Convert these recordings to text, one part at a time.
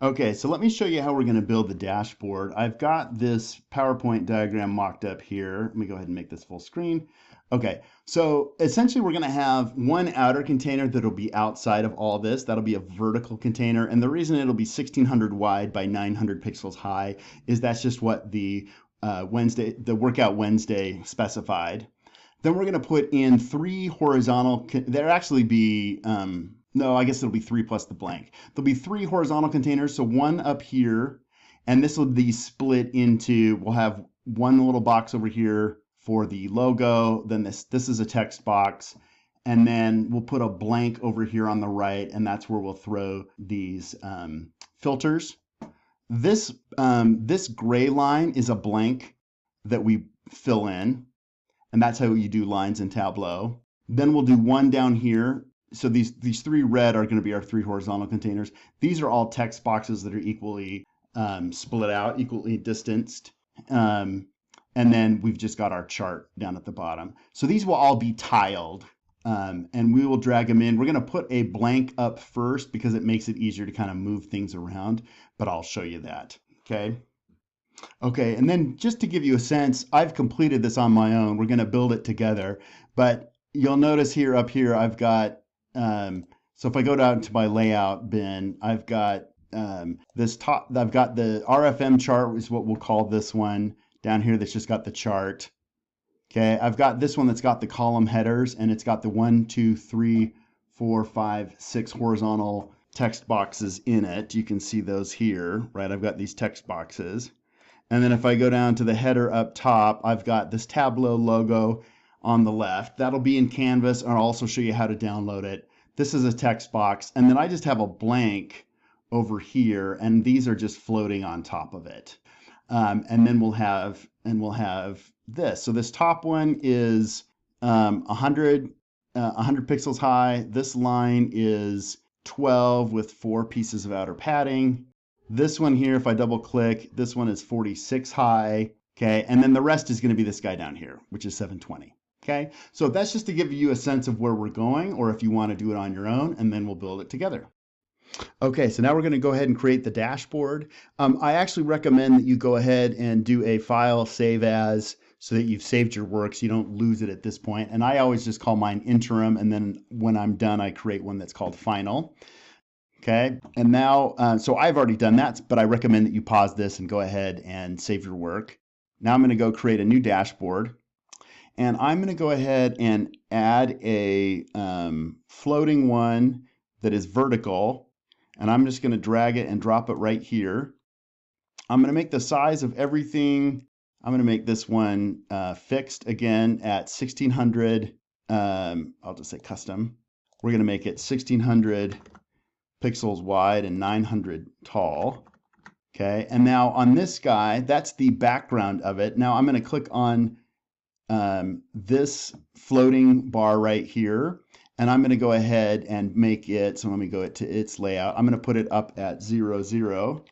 Okay, so let me show you how we're going to build the dashboard. I've got this PowerPoint diagram mocked up here. Let me go ahead and make this full screen. Okay, so essentially we're going to have one outer container that'll be outside of all this. That'll be a vertical container. And the reason it'll be 1600 wide by 900 pixels high is that's just what the Workout Wednesday specified. Then we're going to put in three horizontal, there'll actually be, no, I guess it'll be three plus the blank. There'll be three horizontal containers, so one up here, and this will be split into, we'll have one little box over here for the logo, then this is a text box, and then we'll put a blank over here on the right, and that's where we'll throw these filters. This gray line is a blank that we fill in, and that's how you do lines in Tableau. Then we'll do one down here. So these three red are going to be our three horizontal containers. These are all text boxes that are equally split out, equally distanced. And then we've just got our chart down at the bottom. So these will all be tiled, and we will drag them in. We're going to put a blank up first because it makes it easier to kind of move things around, but I'll show you that. Okay. Okay, and then just to give you a sense, I've completed this on my own. We're going to build it together, but you'll notice here up here, I've got, so if I go down to my layout bin, I've got I've got the RFM chart is what we'll call this one down here that's just got the chart. Okay, I've got this one that's got the column headers, and it's got the 1, 2, 3, 4, 5, 6 horizontal text boxes in it. You can see those here, right? I've got these text boxes. And then if I go down to the header up top, I've got this Tableau logo on the left. That'll be in Canvas, and I'll also show you how to download it. This is a text box, and then I just have a blank over here, and these are just floating on top of it. And then we'll have this. So this top one is 100 pixels high. This line is 12 with 4 pieces of outer padding. This one here, if I double click, this one is 46 high, okay? And then the rest is gonna be this guy down here, which is 720, okay? So that's just to give you a sense of where we're going, or if you wanna do it on your own, and then we'll build it together. Okay, so now we're gonna go ahead and create the dashboard. I actually recommend that you go ahead and do a file save as, so that you've saved your work so you don't lose it at this point. And I always just call mine interim, and then when I'm done, I create one that's called final. Okay, and now, so I've already done that, but I recommend that you pause this and go ahead and save your work. Now I'm going to go create a new dashboard, and I'm going to go ahead and add a floating one that is vertical, and I'm just going to drag it and drop it right here. I'm going to make the size of everything, I'm going to make this one fixed again at 1600, I'll just say custom. We're going to make it 1600 pixels wide and 900 tall. Okay, and now on this guy, that's the background of it. Now I'm going to click on this floating bar right here, and I'm going to go ahead and make it, so let me go to its layout. I'm going to put it up at 0, 0.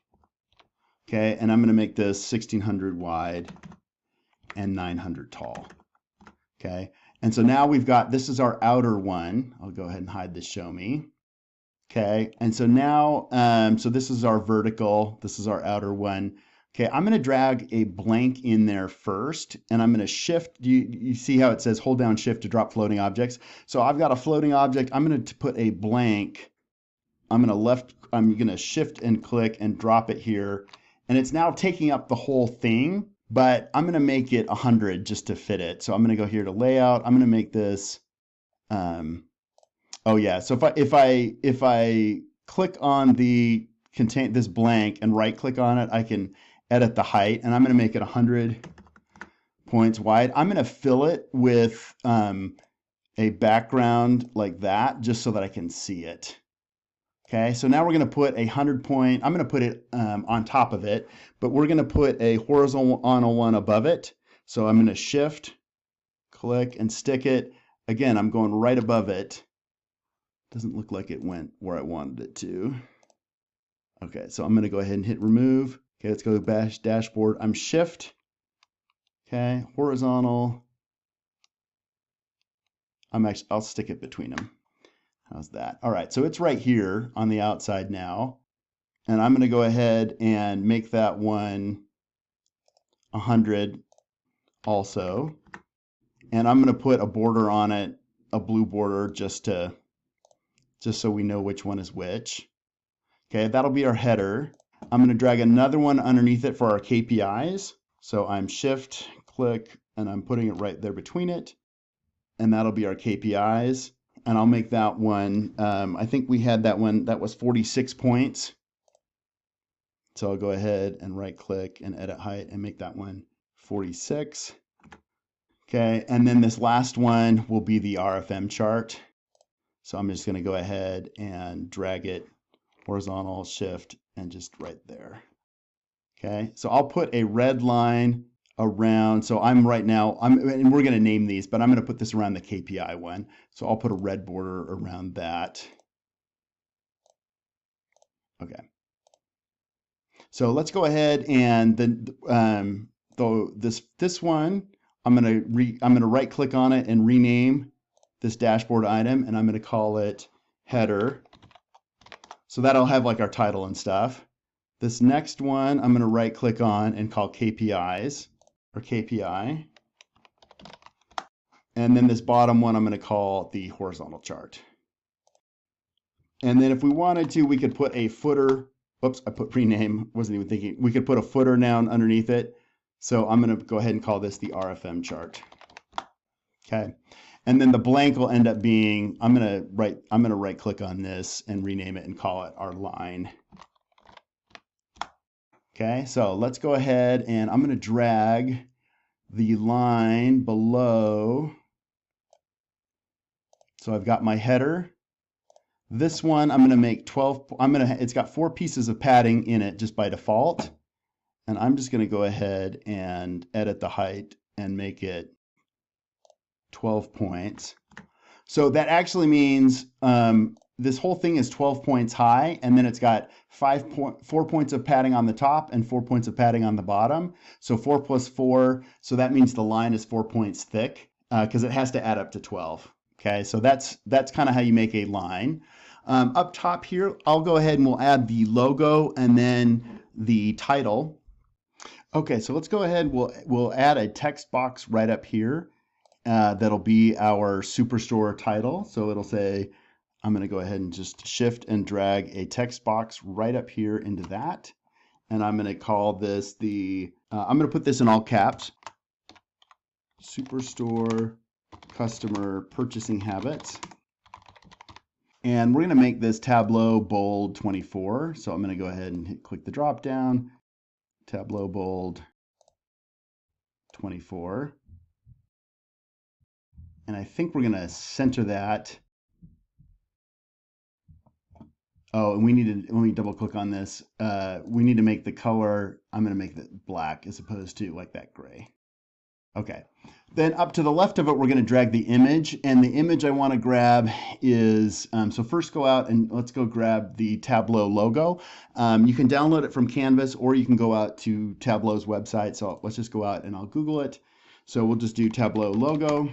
Okay, and I'm going to make this 1600 wide and 900 tall. Okay, and so now we've got, this is our outer one. I'll go ahead and hide this show me. Okay, and so now, so this is our vertical, this is our outer one. Okay, I'm going to drag a blank in there first, and I'm going to shift. You see how it says hold down shift to drop floating objects? So I've got a floating object. I'm going to put a blank. I'm going to shift and click and drop it here, and it's now taking up the whole thing, but I'm going to make it 100 just to fit it. So I'm going to go here to layout. I'm going to make this, oh yeah, so if I click on the this blank and right click on it, I can edit the height, and I'm going to make it 100 points wide. I'm going to fill it with a background like that, just so that I can see it. Okay, so now we're going to put a 100 point, I'm going to put it on top of it, but we're going to put a horizontal one above it. So I'm going to shift, click, and stick it. Again, I'm going right above it. Doesn't look like it went where I wanted it to. Okay, so I'm going to go ahead and hit remove. Okay, let's go to dashboard. I'm shift. Okay, horizontal. I'll stick it between them. How's that? All right, so it's right here on the outside now. And I'm going to go ahead and make that one 100 also. And I'm going to put a border on it, a blue border, just so we know which one is which. Okay, that'll be our header. I'm going to drag another one underneath it for our KPIs. So I'm shift, click, and I'm putting it right there between it. And that'll be our KPIs. And I'll make that one, I think we had that one, that was 46 points. So I'll go ahead and right click and edit height and make that one 46. Okay, and then this last one will be the RFM chart. So I'm just going to go ahead and drag it horizontal, shift, and just right there. Okay, so I'll put a red line around, so I'm right now, and we're going to name these, but I'm going to put this around the KPI one. So I'll put a red border around that. Okay. So let's go ahead and then this one, I'm going to right click on it and rename this dashboard item, and I'm going to call it header. So that'll have like our title and stuff. This next one, I'm going to right click on and call KPIs or KPI. And then this bottom one, I'm going to call the horizontal chart. And then if we wanted to, we could put a footer. Oops, I put rename, wasn't even thinking. We could put a footer down underneath it. So I'm going to go ahead and call this the RFM chart. Okay. And then the blank will end up being, I'm going to right click on this and rename it and call it our line. Okay, so let's go ahead and I'm going to drag the line below. So I've got my header. This one I'm going to make 12, it's got 4 pieces of padding in it just by default. And I'm just going to go ahead and edit the height and make it 12 points. So that actually means this whole thing is 12 points high, and then it's got 4 points of padding on the top and 4 points of padding on the bottom. So 4 plus 4, so that means the line is 4 points thick because it has to add up to 12. Okay, so that's kind of how you make a line. Up top here, I'll go ahead and we'll add the logo and then the title. Okay, so let's go ahead. We'll add a text box right up here. That'll be our Superstore title. So it'll say, I'm going to go ahead and just shift and drag a text box right up here into that. And I'm going to call this I'm going to put this in all caps. Superstore customer purchasing habits. And we're going to make this Tableau bold 24. So I'm going to go ahead and click the drop down. Tableau bold 24. And I think we're going to center that. Oh, and let me double click on this. We need to make the color, I'm going to make it black as opposed to like that gray. Okay. Then up to the left of it, we're going to drag the image. And the image I want to grab is, so first go out and let's go grab the Tableau logo. You can download it from Canvas or you can go out to Tableau's website. So let's just go out and I'll Google it. So we'll just do Tableau logo.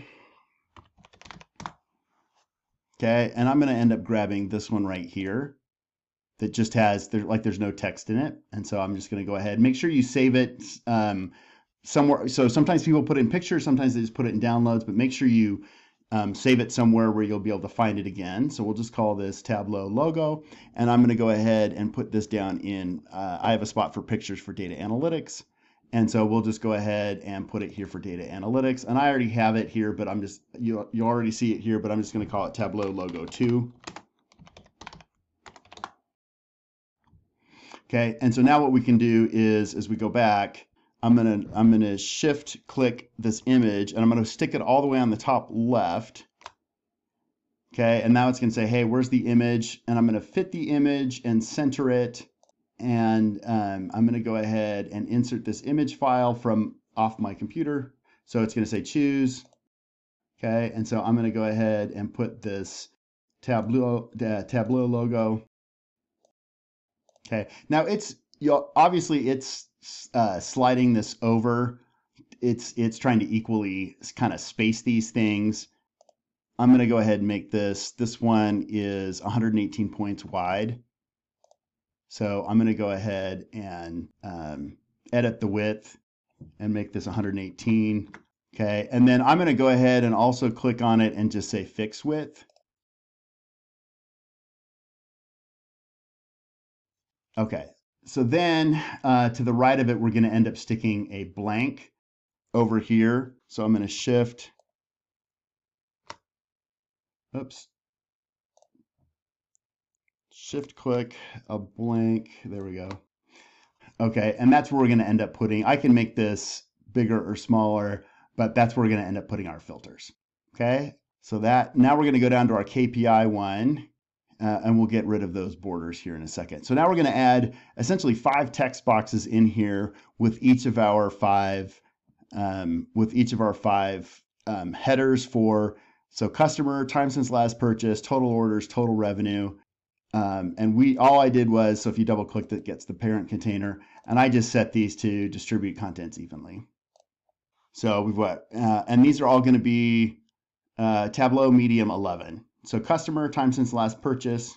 Okay, and I'm going to end up grabbing this one right here that just has, there's no text in it. And so I'm just going to go ahead. Make sure you save it somewhere. So sometimes people put it in pictures, sometimes they just put it in downloads, but make sure you save it somewhere where you'll be able to find it again. So we'll just call this Tableau logo. And I'm going to go ahead and put this down in, I have a spot for pictures for data analytics. And so we'll just go ahead and put it here for data analytics. And I already have it here, but I'm just, you already see it here, but I'm just going to call it Tableau logo 2. Okay, and so now what we can do is, as we go back, I'm gonna shift click this image and I'm gonna stick it all the way on the top left. Okay, and now it's gonna say, hey, where's the image? And I'm gonna fit the image and center it. And I'm going to go ahead and insert this image file from off my computer. So it's going to say choose. Okay, and so I'm going to go ahead and put this Tableau logo. Okay, now obviously it's sliding this over. It's trying to equally kind of space these things. I'm going to go ahead and make this one is 118 points wide. So I'm going to go ahead and edit the width and make this 118. Okay, and then I'm going to go ahead and also click on it and just say fix width. Okay, so then to the right of it, we're going to end up sticking a blank over here. So I'm going to shift, oops, shift click a blank. There we go. Okay, and that's where we're going to end up putting, I can make this bigger or smaller, but that's where we're going to end up putting our filters. Okay, so that, now we're going to go down to our KPI one, and we'll get rid of those borders here in a second. So now we're going to add essentially 5 text boxes in here with each of our five headers for, so customer, time since last purchase, total orders, total revenue. And all I did was, so if you double click, it gets the parent container, and I just set these to distribute contents evenly. So we've got, and these are all going to be Tableau medium 11. So customer, time since last purchase.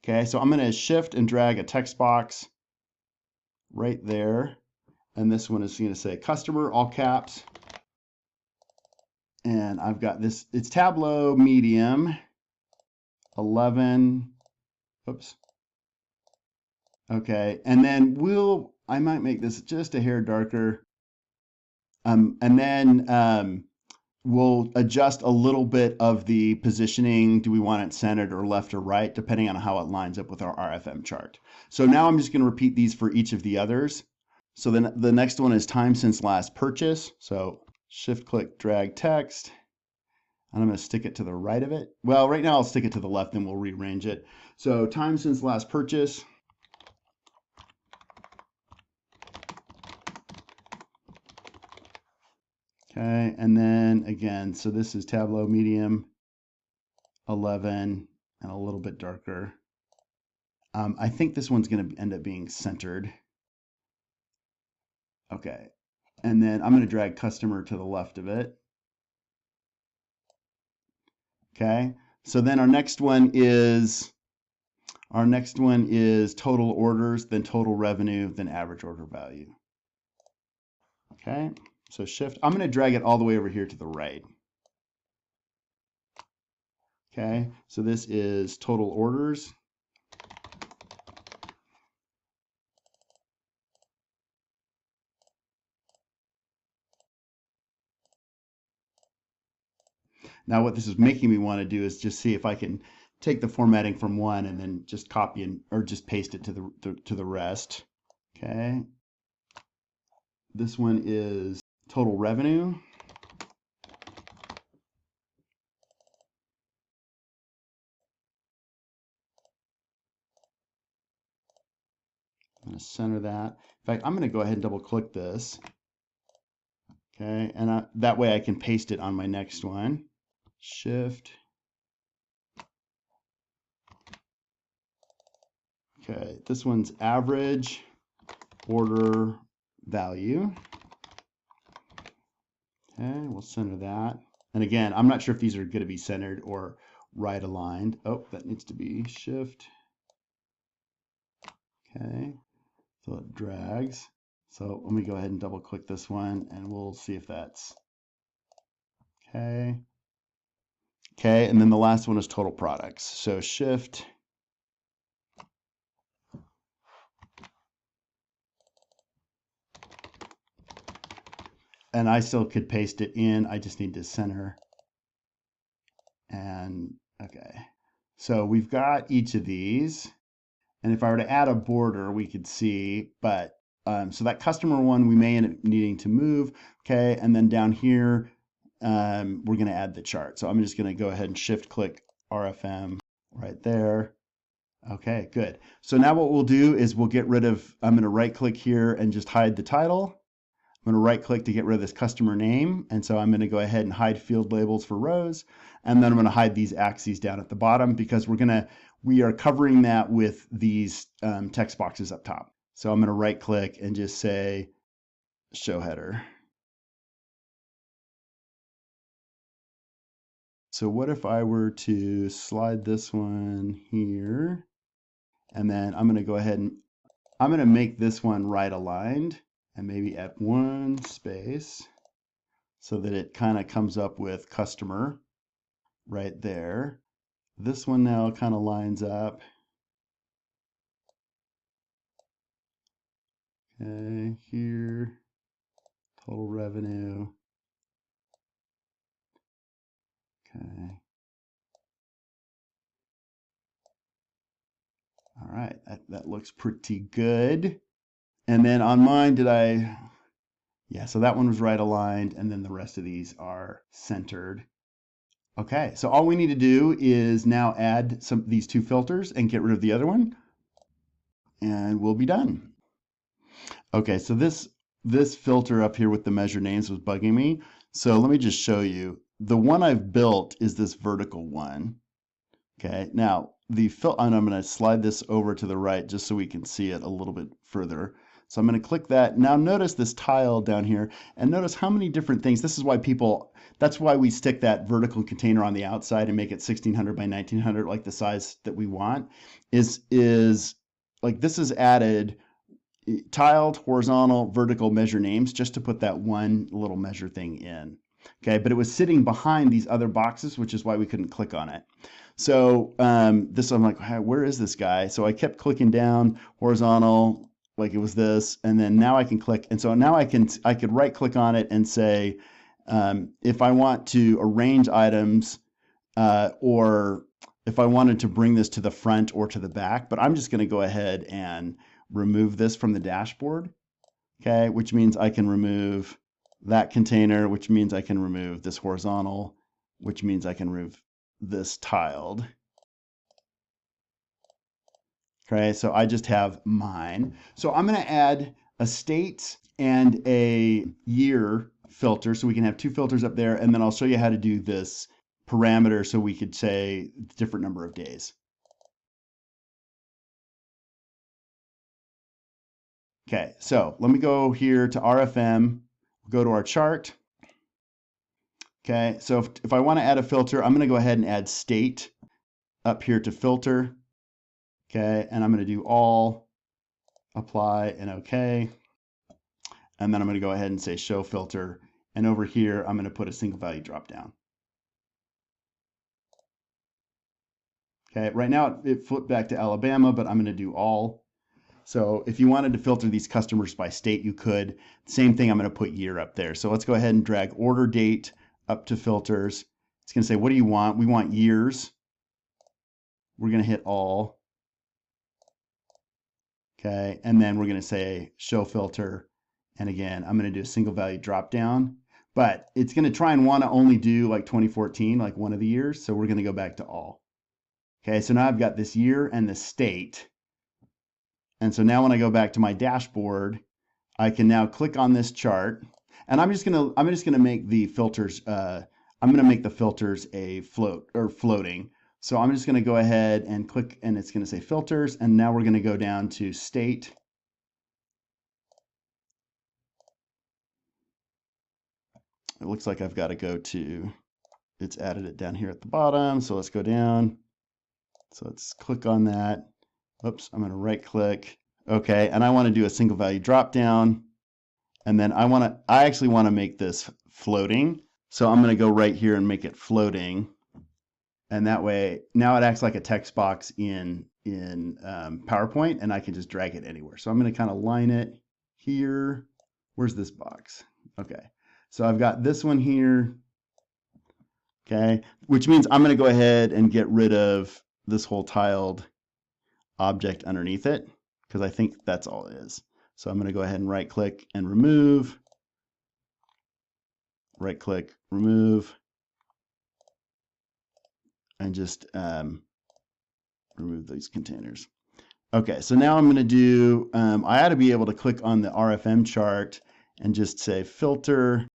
Okay, so I'm going to shift and drag a text box right there. And this one is going to say customer, all caps. And I've got this, it's Tableau medium 11. Oops. Okay, and then I might make this just a hair darker. And then we'll adjust a little bit of the positioning. Do we want it centered or left or right, depending on how it lines up with our RFM chart. So now I'm just going to repeat these for each of the others. So then the next one is time since last purchase. So shift click, drag text, and I'm going to stick it to the right of it. Well, right now I'll stick it to the left and we'll rearrange it. So time since last purchase. Okay, and then again, so this is Tableau medium 11 and a little bit darker. I think this one's going to end up being centered. Okay, and then I'm going to drag customer to the left of it. Okay, so then our next one is total orders, then total revenue, then average order value. Okay, so shift, I'm going to drag it all the way over here to the right. Okay, so this is total orders. Now what this is making me want to do is just see if I can take the formatting from one and then just copy or just paste it to the rest. Okay. This one is total revenue. I'm going to center that. In fact, I'm going to go ahead and double click this. Okay, and that way I can paste it on my next one. Shift. Okay, this one's average order value. Okay, we'll center that. And again, I'm not sure if these are going to be centered or right aligned. Oh, that needs to be shift. Okay, so it drags. So let me go ahead and double click this one and we'll see if that's okay. Okay, and then the last one is total products. So shift. And I still could paste it in. I just need to center. And okay, so we've got each of these. And if I were to add a border, we could see, but so that customer one, we may end up needing to move. Okay, and then down here, we're going to add the chart. So I'm just going to go ahead and shift click RFM right there. Okay, good. So now what we'll do is we'll get rid of, I'm going to right click here and just hide the title. I'm going to right click to get rid of this customer name. And so I'm going to go ahead and hide field labels for rows. And then I'm going to hide these axes down at the bottom because we are covering that with these text boxes up top. So I'm going to right click and just say show header. So what if I were to slide this one here And then I'm going to go ahead and I'm going to make this one right aligned and maybe add one space so that it kind of comes up with customer right there. This one now kind of lines up. Okay, here, total revenue. Okay. All right, that looks pretty good. And then on mine, yeah, so that one was right aligned, and then the rest of these are centered. Okay, so all we need to do is now add these two filters and get rid of the other one, and we'll be done. Okay, so this filter up here with the measure names was bugging me. So let me just show you. The one I've built is this vertical one. Okay, now and I'm going to slide this over to the right just so we can see it a little bit further. So I'm going to click that. Now notice this tile down here and notice how many different things. This is why that's why we stick that vertical container on the outside and make it 1600 by 1900, like the size that we want, is like this is added tiled, horizontal, vertical measure names just to put that one little measure thing in. Okay, but it was sitting behind these other boxes, which is why we couldn't click on it. So I'm like, where is this guy? So I kept clicking down horizontal, like it was this, and then now I can click. And so now I could right click on it and say, if I want to arrange items, or if I wanted to bring this to the front or to the back, but I'm just going to go ahead and remove this from the dashboard. Okay, which means I can remove that container, which means I can remove this horizontal, which means I can remove this tiled. Okay, so I just have mine. So I'm going to add a state and a year filter so we can have two filters up there, and then I'll show you how to do this parameter so we could say different number of days. Okay, so let me go here to RFM, go to our chart. Okay, so if I want to add a filter, I'm going to go ahead and add state up here to filter. Okay, and I'm going to do all, apply, and okay. And then I'm going to go ahead and say show filter. And over here, I'm going to put a single value drop down. Okay, right now it flipped back to Alabama, but I'm going to do all. So if you wanted to filter these customers by state, you could. Same thing, I'm going to put year up there. So let's go ahead and drag order date up to filters. It's going to say, what do you want? We want years. We're going to hit all. Okay, and then we're going to say show filter. And again, I'm going to do a single value drop down, but it's going to try and want to only do like 2014, like one of the years. So we're going to go back to all. Okay, so now I've got this year and the state. And so now when I go back to my dashboard, I can now click on this chart, and I'm just gonna make the filters. I'm gonna make the filters a floating. So I'm just gonna go ahead and click, and it's gonna say filters, and now we're gonna go down to state. It looks like I've got to go to. It's added it down here at the bottom. So let's go down. So let's click on that. Oops, I'm gonna right click. Okay, and I want to do a single value drop down. And then I actually want to make this floating. So I'm going to go right here and make it floating. And that way, now it acts like a text box in PowerPoint, and I can just drag it anywhere. So I'm going to kind of line it here. Where's this box? Okay. So I've got this one here. Okay. Which means I'm going to go ahead and get rid of this whole tiled object underneath it, because I think that's all it is. So I'm going to go ahead and right click and remove. Right click, remove, and just remove these containers. Okay, so now I'm going to do, I ought to be able to click on the RFM chart and just say filter.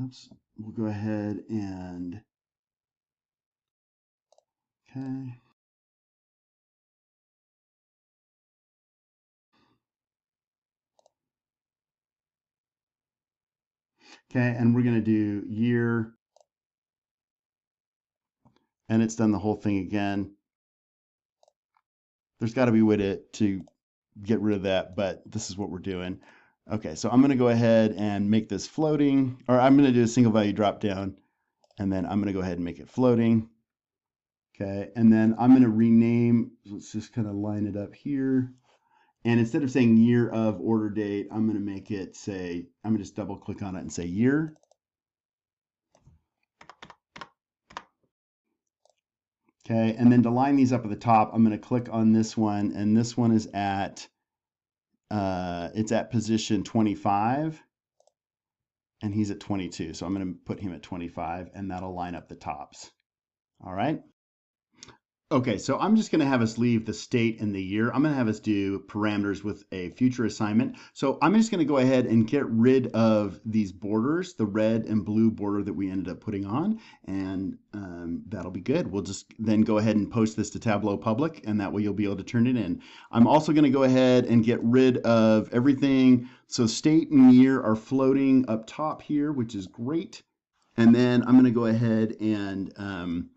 Oops, we'll go ahead and, okay. Okay, and we're going to do year, and it's done the whole thing again. There's got to be a way to get rid of that, but this is what we're doing. Okay, so I'm going to go ahead and make this floating, or I'm going to do a single value drop down, and then I'm going to go ahead and make it floating. Okay, and then I'm going to rename, let's just kind of line it up here. And instead of saying year of order date, I'm going to make it say, I'm going to just double click on it and say year. Okay, and then to line these up at the top, I'm going to click on this one, and this one is at, it's at position 25, and he's at 22. So I'm going to put him at 25, and that'll line up the tops. All right. Okay, so I'm just going to have us leave the state and the year. I'm going to have us do parameters with a future assignment. So I'm just going to go ahead and get rid of these borders, the red and blue border that we ended up putting on, and that'll be good. We'll just then go ahead and post this to Tableau Public, and that way you'll be able to turn it in. I'm also going to go ahead and get rid of everything. So state and year are floating up top here, which is great. And then I'm going to go ahead and I'm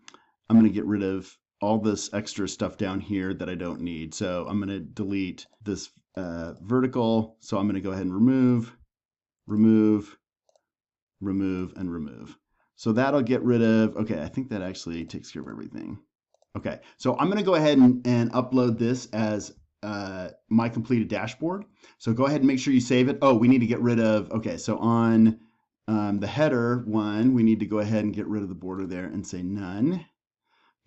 going to get rid of all this extra stuff down here that I don't need. So I'm going to delete this vertical. So I'm going to go ahead and remove, remove, remove, and remove. So that'll get rid of, okay, I think that actually takes care of everything. Okay, so I'm going to go ahead and upload this as my completed dashboard. So go ahead and make sure you save it. Oh, we need to get rid of, okay, so on the header one, we need to go ahead and get rid of the border there and say none.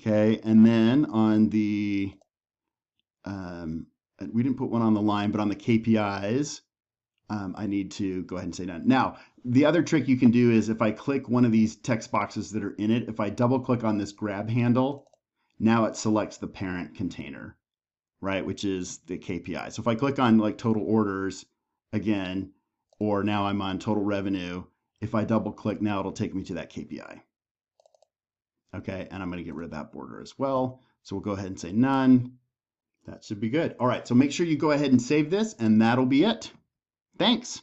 Okay, and then on the, we didn't put one on the line, but on the KPIs, I need to go ahead and say none. Now, the other trick you can do is if I click one of these text boxes that are in it, if I double click on this grab handle, now it selects the parent container, right, which is the KPI. So if I click on like total orders again, or now I'm on total revenue, if I double click now, it'll take me to that KPI. Okay, and I'm going to get rid of that border as well. So we'll go ahead and say none. That should be good. All right, so make sure you go ahead and save this, and that'll be it. Thanks.